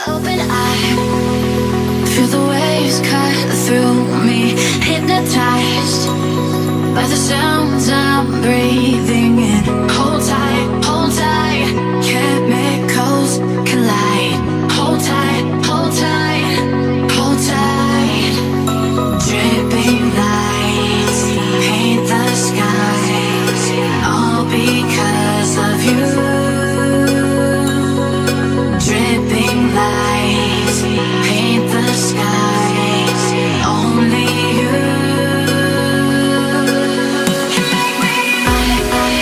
Open eye, feel the waves cut through me, hypnotized by the sounds I'm breathing in. Hold tight, chemicals collide. Hold tight, hold tight, hold tight. Dripping lights paint the skies, all because of you. Dripping lights paint the skies, only you. I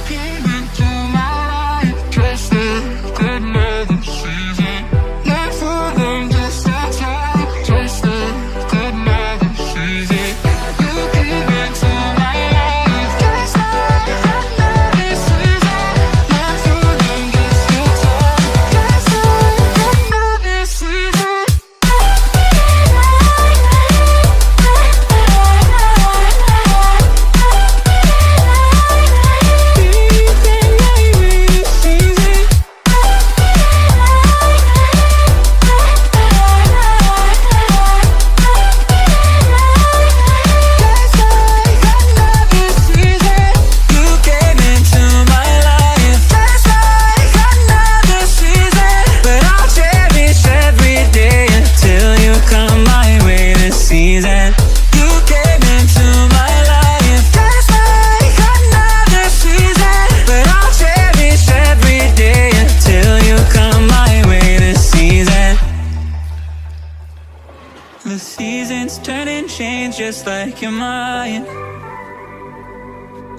came into my life just like another season. Not for them, just a time, just like another season. You came into my life just like another season. Not for them, just a time, just like another season. The seasons turn and change just like your mind.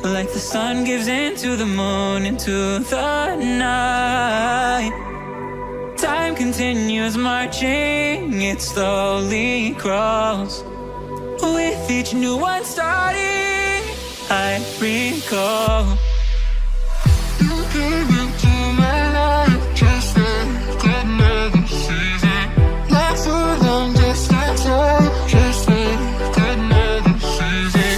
Like the sun gives into the moon, into the night. Time continues marching, it slowly crawls. With each new one starting, I recall. You came into my life just like another season. Not for long, just a time, just like another season.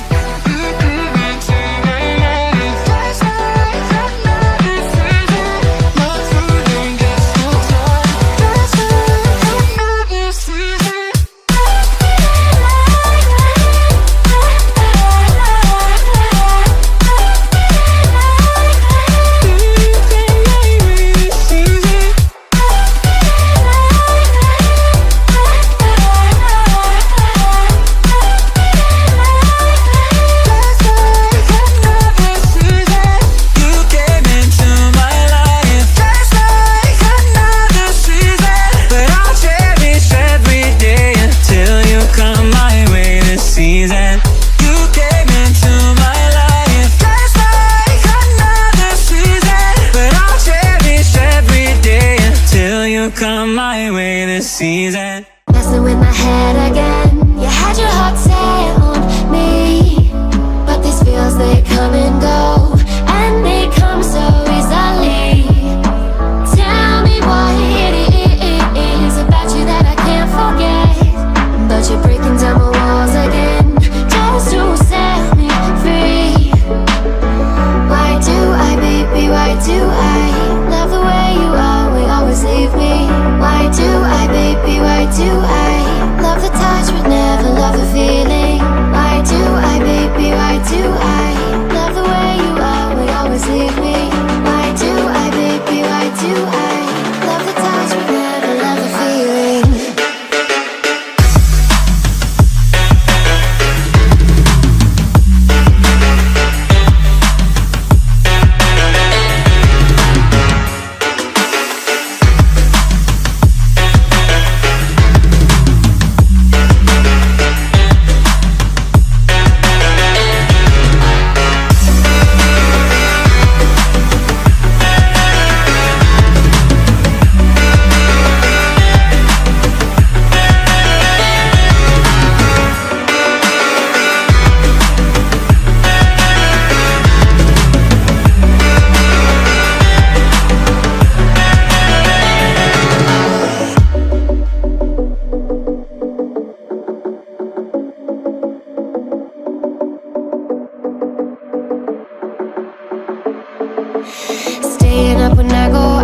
You came into my life just like another season. Not for long, just a time, just like another season. Come my way this season. Messing with my head again. You had your heart set on me, but these feels, they come and go, and they come so easily. Tell me what it is about you that I can't forget, but you're breaking down my walls again, just to set me free. Why do I, baby, why do I love the way you are, we always leave me? Why do I, baby, why do I love the touch but never love the feeling? Why do I, baby, why do I love the way you are, we always leave me? Why do I, baby, why do I love the touch but never love the feeling? Staying up when I go